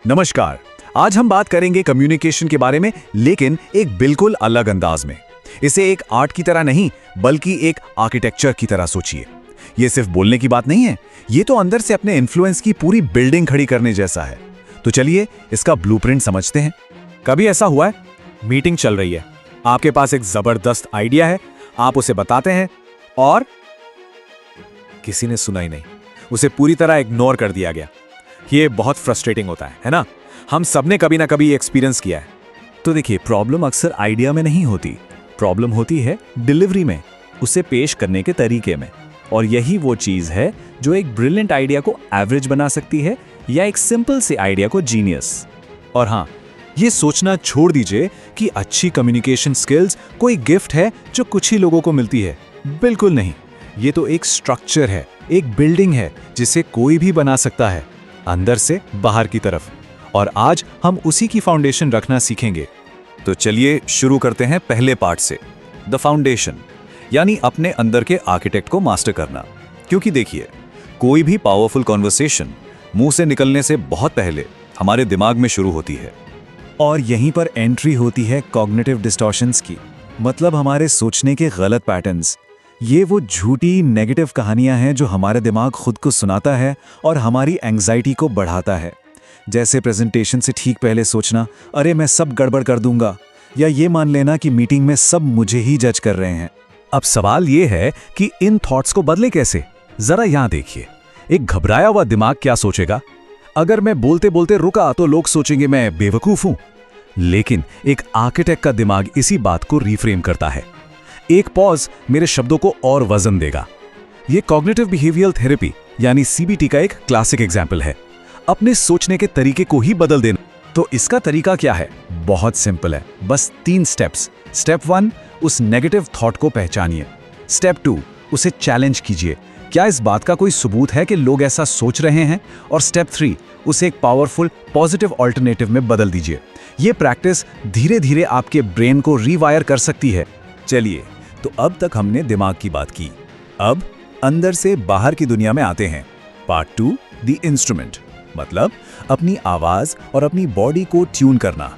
नमस्कार। आज हम बात करेंगे कम्युनिकेशन के बारे में, लेकिन एक बिल्कुल अलग अंदाज में। इसे एक आर्ट की तरह नहीं, बल्कि एक आर्किटेक्चर की तरह सोचिए। ये सिर्फ बोलने की बात नहीं है, ये तो अंदर से अपने इन्फ्लुएंस की पूरी बिल्डिंग खड़ी करने जैसा है। तो चलिए इसका ब्लूप्रिंट समझते हैं। कभी ऐसा हुआ है, मीटिंग चल रही है, आपके पास एक जबरदस्त आइडिया है, आप उसे बताते हैं और किसी ने सुना ही नहीं, उसे पूरी तरह इग्नोर कर दिया गया। ये बहुत फ्रस्ट्रेटिंग होता है ना? हम सबने कभी ना कभी एक्सपीरियंस किया है। तो देखिए, प्रॉब्लम अक्सर आइडिया में नहीं होती, प्रॉब्लम होती है डिलीवरी में, उसे पेश करने के तरीके में। और यही वो चीज़ है जो एक ब्रिलियंट आइडिया को एवरेज बना सकती है या एक सिंपल से आइडिया को जीनियस। और हाँ, ये सोचना छोड़ दीजिए कि अच्छी कम्युनिकेशन स्किल्स कोई गिफ्ट है जो कुछ ही लोगों को मिलती है। बिल्कुल नहीं, ये तो एक स्ट्रक्चर है, एक बिल्डिंग है जिसे कोई भी बना सकता है, अंदर से बाहर की तरफ। और आज हम उसी की फाउंडेशन रखना सीखेंगे। तो चलिए शुरू करते हैं पहले पार्ट से, द फाउंडेशन, यानी अपने अंदर के आर्किटेक्ट को मास्टर करना। क्योंकि देखिए, कोई भी पावरफुल कॉन्वर्सेशन मुंह से निकलने से बहुत पहले हमारे दिमाग में शुरू होती है। और यहीं पर एंट्री होती है कॉग्निटिव डिस्टॉर्शंस की, मतलब हमारे सोचने के गलत पैटर्न्स। ये वो झूठी नेगेटिव कहानियां हैं जो हमारे दिमाग खुद को सुनाता है और हमारी एंग्जाइटी को बढ़ाता है। जैसे प्रेजेंटेशन से ठीक पहले सोचना, अरे मैं सब गड़बड़ कर दूंगा, या ये मान लेना कि मीटिंग में सब मुझे ही जज कर रहे हैं। अब सवाल ये है कि इन थॉट्स को बदले कैसे? जरा यहां देखिए, एक घबराया हुआ दिमाग क्या सोचेगा? अगर मैं बोलते बोलते रुका तो लोग सोचेंगे मैं बेवकूफ हूं। लेकिन एक आर्किटेक्ट का दिमाग इसी बात को रिफ्रेम करता है। एक पॉज मेरे शब्दों को और वजन देगा। यह कॉग्निटिव बिहेवियरल थेरेपी यानी सीबीटी का एक क्लासिक एग्जाम्पल है। अपने सोचने के तरीके को ही बदल देना। तो इसका तरीका क्या है? बहुत सिंपल है, बस 3 स्टेप्स। स्टेप 1, उस नेगेटिव थॉट को पहचानिए। स्टेप 2, उसे चैलेंज कीजिए, क्या इस बात का कोई सबूत है कि लोग ऐसा सोच रहे हैं? और स्टेप 3, उसे एक पावरफुल पॉजिटिव ऑल्टरनेटिव में बदल दीजिए। यह प्रैक्टिस धीरे धीरे आपके ब्रेन को रीवायर कर सकती है। चलिए, तो अब तक हमने दिमाग की बात की, अब अंदर से बाहर की दुनिया में आते हैं। पार्ट 2, द इंस्ट्रूमेंट, मतलब अपनी आवाज और अपनी बॉडी को ट्यून करना।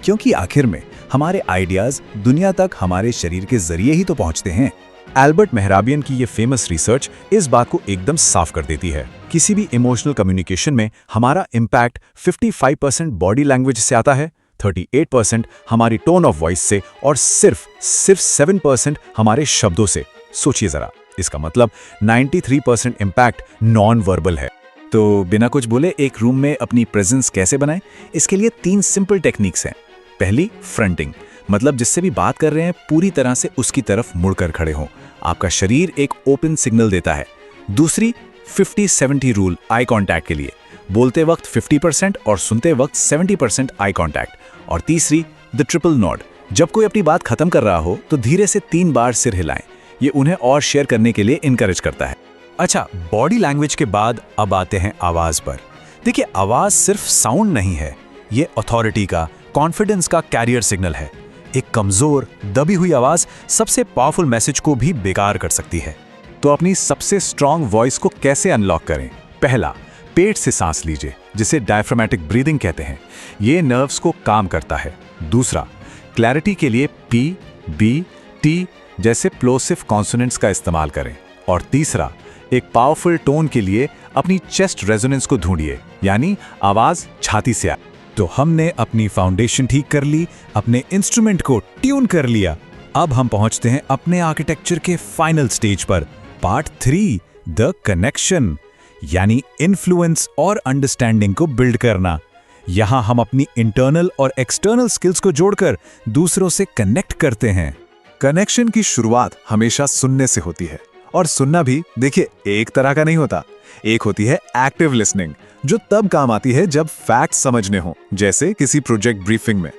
क्योंकि आखिर में हमारे आइडियाज दुनिया तक हमारे शरीर के जरिए ही तो पहुंचते हैं। एल्बर्ट मेहराबियन की ये फेमस रिसर्च इस बात को एकदम साफ कर देती है। किसी भी इमोशनल कम्युनिकेशन में हमारा इम्पैक्ट 55% बॉडी लैंग्वेज से आता है, 38% हमारी टोन ऑफ वॉइस से और सिर्फ 7% हमारे शब्दों से। सोचिए जरा, इसका मतलब 93% इम्पैक्ट नॉन वर्बल है। तो बिना कुछ बोले एक रूम में अपनी प्रेजेंस कैसे बनाएं? इसके लिए 3 सिंपल टेक्निक्स हैं। पहली, फ्रंटिंग, मतलब जिससे भी बात कर रहे हैं पूरी तरह से उसकी तरफ मुड़कर खड़े हों, आपका शरीर एक ओपन सिग्नल देता है। दूसरी, 50-70 रूल, आई कांटेक्ट के लिए, बोलते वक्त 50% और सुनते वक्त 70% आई कांटेक्ट। और तीसरी, द ट्रिपल नॉड, जब कोई अपनी बात खत्म कर रहा हो तो धीरे से 3 बार सिर हिलाएं। ये उन्हें और शेयर करने के लिए इनकरेज करता है। अच्छा, बॉडी लैंग्वेज के बाद अब आते हैं आवाज पर। देखिए, आवाज सिर्फ साउंड नहीं है, ये अथॉरिटी का, कॉन्फिडेंस का कैरियर सिग्नल है। एक कमजोर, दबी हुई आवाज सबसे पावरफुल मैसेज को भी बेकार कर सकती है। तो अपनी सबसे स्ट्रांग वॉइस को कैसे अनलॉक करें? पहला, पेट से सांस लीजिए, जिसे डायफ्रामेटिक ब्रीदिंग कहते हैं। ये नर्व्स को काम करता है। दूसरा, क्लैरिटी के लिए पी, बी, टी जैसे प्लोसिव कॉन्सोनेंट्स का इस्तेमाल करें। और तीसरा, एक पावरफुल टोन के लिए अपनी चेस्ट रेजोनेंस को ढूंढिए, यानी आवाज छाती से आए। तो हमने अपनी फाउंडेशन ठीक कर ली, अपने इंस्ट्रूमेंट को ट्यून कर लिया। अब हम पहुंचते हैं अपने आर्किटेक्चर के फाइनल स्टेज पर, पार्ट 3, द कनेक्शन, यानी इन्फ्लुएंस और अंडरस्टैंडिंग को बिल्ड करना। यहां हम अपनी इंटरनल और एक्सटर्नल स्किल्स को जोड़कर दूसरों से कनेक्ट करते हैं। कनेक्शन की शुरुआत हमेशा सुनने से होती है, और सुनना भी देखिए एक तरह का नहीं होता। एक होती है एक्टिव लिसनिंग, जो तब काम आती है जब फैक्ट्स समझने हो, जैसे किसी प्रोजेक्ट ब्रीफिंग में।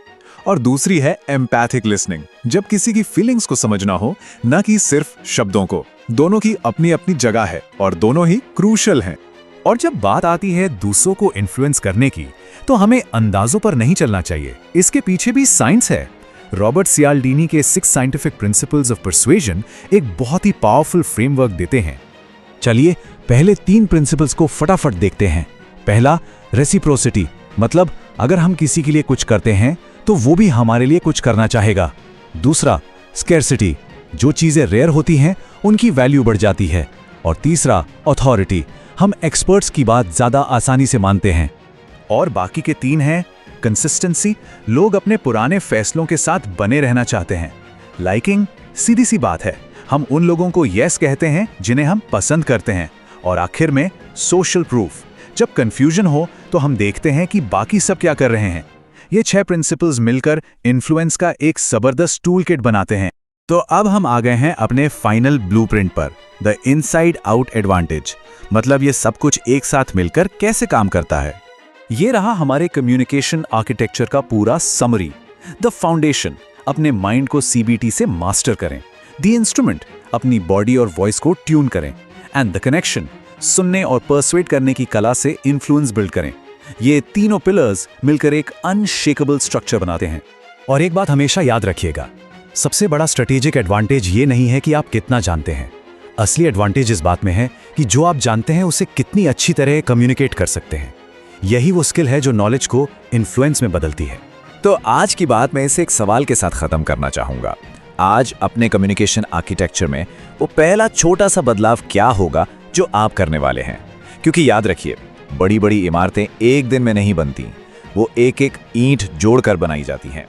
और दूसरी है एम्पैथिक लिसनिंग, जब किसी की फीलिंग्स को समझना हो, न कि सिर्फ शब्दों को। दोनों की अपनी अपनी जगह है और दोनों ही क्रूशल हैं। और जब बात आती है दूसरों को इन्फ्लुएंस करने की, तो हमें अंदाजों पर नहीं चलना चाहिए, इसके पीछे भी साइंस है। रॉबर्ट सियाल्डीनी के 6 साइंटिफिक प्रिंसिपल्स ऑफ परसुएजन एक बहुत ही पावरफुल फ्रेमवर्क देते हैं। चलिए पहले 3 प्रिंसिपल्स को फटाफट देखते हैं। पहला, रेसिप्रोसिटी, मतलब अगर हम किसी के लिए कुछ करते हैं तो वो भी हमारे लिए कुछ करना चाहेगा। दूसरा, स्कैर्सिटी, जो चीजें रेयर होती हैं उनकी वैल्यू बढ़ जाती है। और तीसरा, अथॉरिटी, हम एक्सपर्ट्स की बात ज्यादा आसानी से मानते हैं। और बाकी के 3 हैं कंसिस्टेंसी, लोग अपने पुराने फैसलों के साथ बने रहना चाहते हैं। लाइकिंग, सीधी सी बात है, हम उन लोगों को यस कहते हैं जिन्हें हम पसंद करते हैं। और आखिर में सोशल प्रूफ, जब कंफ्यूजन हो तो हम देखते हैं कि बाकी सब क्या कर रहे हैं। ये 6 प्रिंसिपल्स मिलकर इन्फ्लुएंस का एक जबरदस्त टूल किट बनाते हैं। तो अब हम आ गए हैं अपने फाइनल ब्लूप्रिंट पर, द इनसाइड आउट एडवांटेज, मतलब ये सब कुछ एक साथ मिलकर कैसे काम करता है। ये रहा हमारे कम्युनिकेशन आर्किटेक्चर का पूरा समरी। द फाउंडेशन, अपने माइंड को सीबीटी से मास्टर करें। द इंस्ट्रूमेंट, अपनी बॉडी और वॉइस को ट्यून करें। एंड द कनेक्शन, सुनने और पर्सुएट करने की कला से इन्फ्लुएंस बिल्ड करें। ये तीनों पिलर्स मिलकर एक अनशेकेबल स्ट्रक्चर बनाते हैं। और एक बात हमेशा याद रखिएगा, सबसे बड़ा स्ट्रेटेजिक एडवांटेज ये नहीं है कि आप कितना जानते हैं। असली एडवांटेज इस बात में है कि जो आप जानते हैं उसे कितनी अच्छी तरह कम्युनिकेट कर सकते हैं। यही वो स्किल है जो नॉलेज को इन्फ्लुएंस में बदलती है। तो आज की बात मैं इसे एक सवाल के साथ खत्म करना चाहूंगा। आज अपने कम्युनिकेशन आर्किटेक्चर में वो पहला छोटा सा बदलाव क्या होगा जो आप करने वाले हैं? क्योंकि याद रखिए, बड़ी बड़ी इमारतें एक दिन में नहीं बनती, वो एक एक ईंट जोड़कर बनाई जाती हैं।